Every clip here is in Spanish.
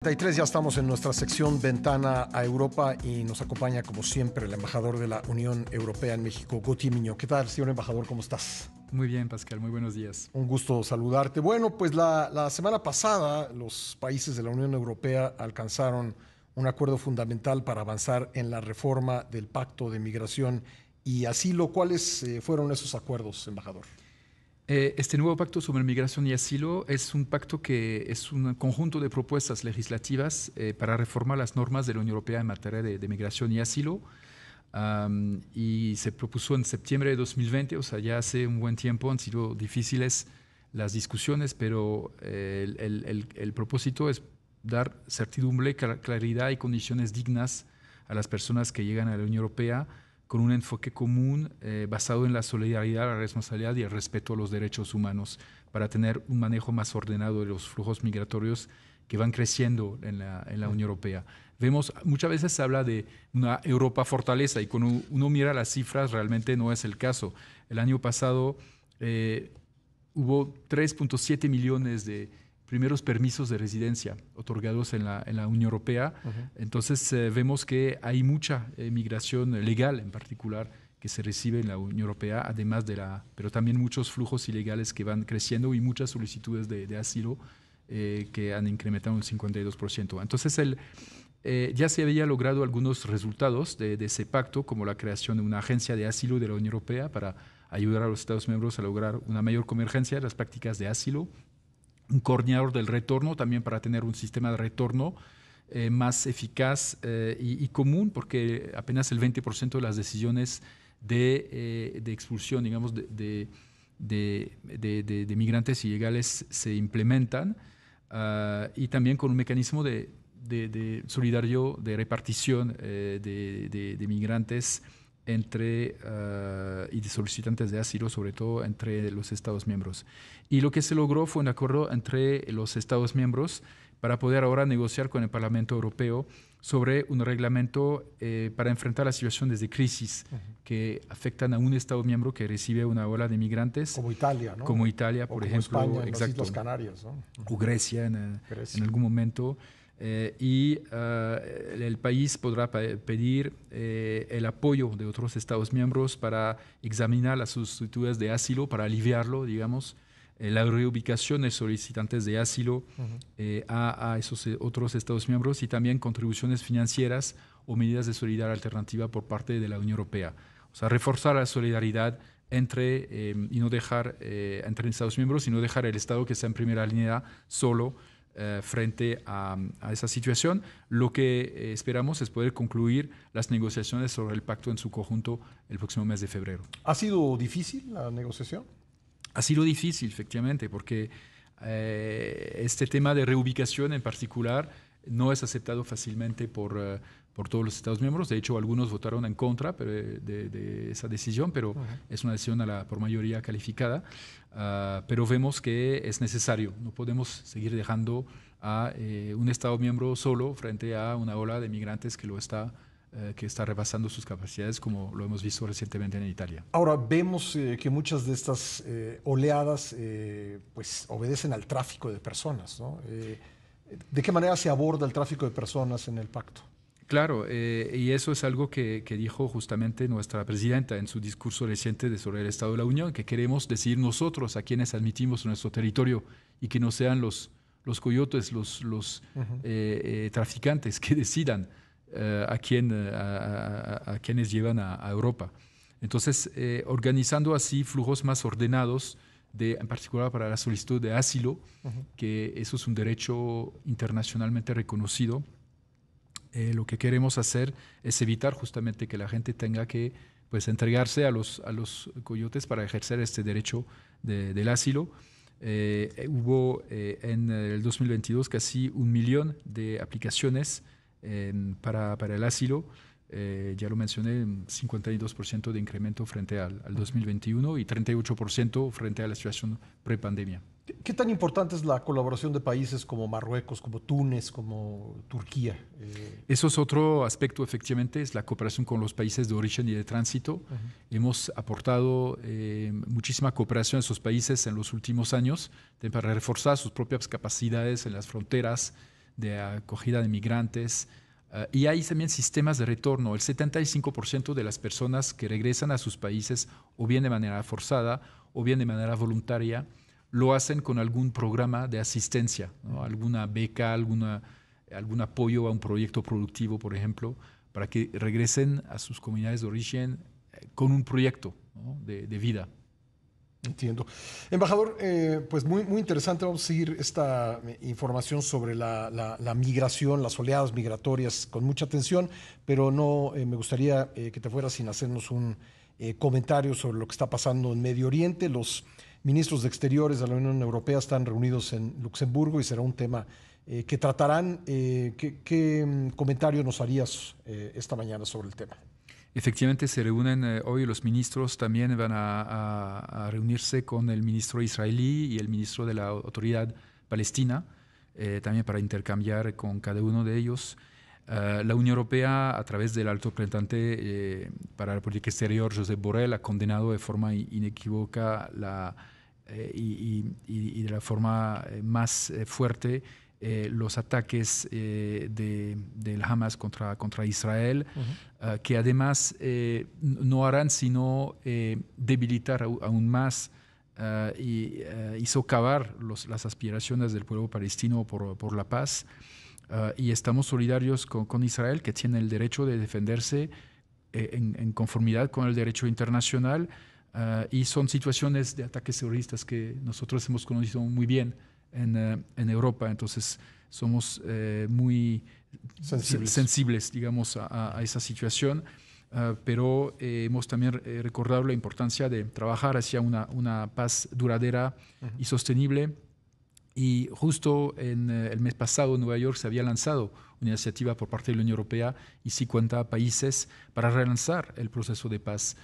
33, ya estamos en nuestra sección Ventana a Europa y nos acompaña como siempre el embajador de la Unión Europea en México, Gautier Mignot. ¿Qué tal, señor embajador? ¿Cómo estás? Muy bien, Pascal, muy buenos días. Un gusto saludarte. Bueno, pues la semana pasada los países de la Unión Europea alcanzaron un acuerdo fundamental para avanzar en la reforma del Pacto de Migración y Asilo. ¿Cuáles fueron esos acuerdos, embajador? Este nuevo pacto sobre migración y asilo es un pacto que es un conjunto de propuestas legislativas para reformar las normas de la Unión Europea en materia de migración y asilo. Y se propuso en septiembre de 2020, o sea, ya hace un buen tiempo. Han sido difíciles las discusiones, pero el propósito es dar certidumbre, claridad y condiciones dignas a las personas que llegan a la Unión Europea, con un enfoque común basado en la solidaridad, la responsabilidad y el respeto a los derechos humanos, para tener un manejo más ordenado de los flujos migratorios que van creciendo en la Unión Europea. Vemos, muchas veces se habla de una Europa fortaleza y cuando uno mira las cifras realmente no es el caso. El año pasado hubo 3.7 millones de primeros permisos de residencia otorgados en la Unión Europea. Entonces vemos que hay mucha migración legal en particular que se recibe en la Unión Europea, además pero también muchos flujos ilegales que van creciendo y muchas solicitudes de asilo que han incrementado un 52%. Entonces ya se había logrado algunos resultados de ese pacto, como la creación de una agencia de asilo de la Unión Europea para ayudar a los Estados miembros a lograr una mayor convergencia de las prácticas de asilo, un coordinador del retorno también para tener un sistema de retorno más eficaz y común, porque apenas el 20% de las decisiones de expulsión, digamos, de migrantes ilegales se implementan, y también con un mecanismo de solidario de repartición de migrantes y de solicitantes de asilo, sobre todo entre los Estados miembros. Y lo que se logró fue un acuerdo entre los Estados miembros para poder ahora negociar con el Parlamento Europeo sobre un reglamento para enfrentar las situaciones de crisis que afectan a un Estado miembro que recibe una ola de migrantes. Como Italia, ¿no? Como Italia, por ejemplo. España, en exacto, las Islas Canarias, ¿no? O Grecia en algún momento. El país podrá pedir el apoyo de otros Estados miembros para examinar las solicitudes de asilo, para aliviarlo, digamos, la reubicación de solicitantes de asilo a esos otros Estados miembros, y también contribuciones financieras o medidas de solidaridad alternativa por parte de la Unión Europea. O sea, reforzar la solidaridad entre Estados miembros y no dejar el Estado que está en primera línea solo frente a esa situación. Lo que esperamos es poder concluir las negociaciones sobre el pacto en su conjunto el próximo mes de febrero. ¿Ha sido difícil la negociación? Ha sido difícil, efectivamente, porque este tema de reubicación en particular no es aceptado fácilmente por todos los Estados miembros. De hecho, algunos votaron en contra de esa decisión, pero es una decisión por mayoría calificada. Pero vemos que es necesario. No podemos seguir dejando a un Estado miembro solo frente a una ola de migrantes que está rebasando sus capacidades, como lo hemos visto recientemente en Italia. Ahora, vemos que muchas de estas oleadas pues obedecen al tráfico de personas, ¿no? ¿De qué manera se aborda el tráfico de personas en el pacto? Claro, y eso es algo que dijo justamente nuestra presidenta en su discurso reciente sobre el Estado de la Unión, que queremos decidir nosotros a quienes admitimos en nuestro territorio y que no sean los coyotes, los traficantes que decidan a quienes llevan a Europa. Entonces, organizando así flujos más ordenados, en particular para la solicitud de asilo, que eso es un derecho internacionalmente reconocido. Lo que queremos hacer es evitar justamente que la gente tenga que entregarse a los coyotes para ejercer este derecho del asilo. Hubo en el 2022 casi 1 millón de aplicaciones para el asilo. Ya lo mencioné, un 52% de incremento frente al 2021 y 38% frente a la situación prepandemia. ¿Qué tan importante es la colaboración de países como Marruecos, como Túnez, como Turquía? Eso es otro aspecto, efectivamente, es la cooperación con los países de origen y de tránsito. Hemos aportado muchísima cooperación a esos países en los últimos años para reforzar sus propias capacidades en las fronteras de acogida de migrantes. Y hay también sistemas de retorno. El 75% de las personas que regresan a sus países, o bien de manera forzada, o bien de manera voluntaria, lo hacen con algún programa de asistencia, ¿no? Alguna beca, algún apoyo a un proyecto productivo, por ejemplo, para que regresen a sus comunidades de origen con un proyecto, ¿no? de vida. Entiendo. Embajador, pues muy interesante. Vamos a seguir esta información sobre la migración, las oleadas migratorias con mucha atención, pero no me gustaría que te fueras sin hacernos un comentario sobre lo que está pasando en Medio Oriente. Los ministros de Exteriores de la Unión Europea están reunidos en Luxemburgo y será un tema que tratarán. ¿Qué comentario nos harías esta mañana sobre el tema? Efectivamente, se reúnen hoy los ministros, también van a reunirse con el ministro israelí y el ministro de la Autoridad Palestina, también para intercambiar con cada uno de ellos. La Unión Europea, a través del alto representante para la política exterior, Josep Borrell, ha condenado de forma inequívoca y de la forma más fuerte los ataques del Hamas contra Israel, que además no harán sino debilitar aún más y socavar las aspiraciones del pueblo palestino por la paz. Y estamos solidarios con Israel, que tiene el derecho de defenderse en conformidad con el derecho internacional, y son situaciones de ataques terroristas que nosotros hemos conocido muy bien en Europa. Entonces somos muy sensibles, digamos, a esa situación, pero hemos también recordado la importancia de trabajar hacia una paz duradera y sostenible. Y justo en el mes pasado en Nueva York se había lanzado una iniciativa por parte de la Unión Europea y 50 países para relanzar el proceso de paz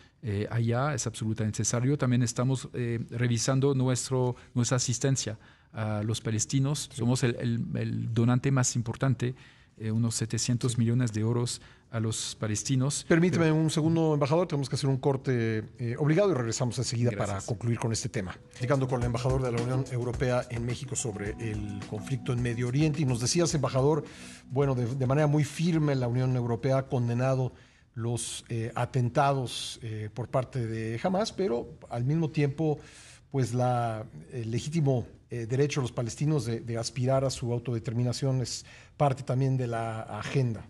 allá. Es absolutamente necesario. También estamos revisando nuestra asistencia a los palestinos. Sí. Somos el donante más importante, unos 700 millones de euros a los palestinos. Permíteme un segundo, embajador, tenemos que hacer un corte obligado y regresamos enseguida. Gracias. Para concluir con este tema. Platicando con el embajador de la Unión Europea en México sobre el conflicto en Medio Oriente. Y nos decías, embajador, bueno, de manera muy firme la Unión Europea ha condenado los atentados por parte de Hamas, pero al mismo tiempo, pues el legítimo derecho de los palestinos de aspirar a su autodeterminación es parte también de la agenda.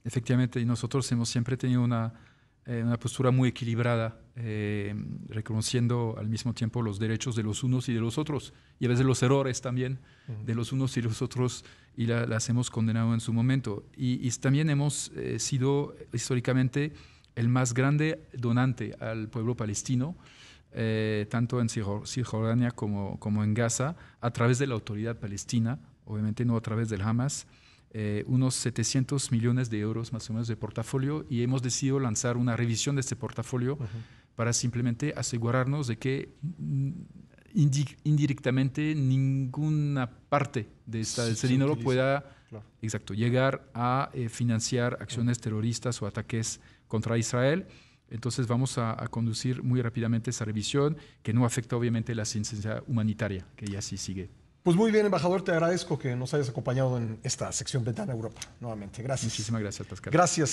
Efectivamente, y nosotros hemos siempre tenido una postura muy equilibrada, reconociendo al mismo tiempo los derechos de los unos y de los otros, y a veces los errores también de los unos y los otros, y las hemos condenado en su momento. Y también hemos sido históricamente el más grande donante al pueblo palestino, tanto en Cisjordania como en Gaza, a través de la autoridad palestina, obviamente no a través del Hamas. Unos 700 millones de euros más o menos de portafolio, y hemos decidido lanzar una revisión de este portafolio para simplemente asegurarnos de que indirectamente ninguna parte de ese dinero pueda llegar a financiar acciones terroristas o ataques contra Israel. Entonces vamos a conducir muy rápidamente esa revisión, que no afecta obviamente la asistencia humanitaria, que ya sí sigue. Pues muy bien, embajador, te agradezco que nos hayas acompañado en esta sección Ventana Europa nuevamente. Gracias. Muchísimas gracias, Pascal. Gracias.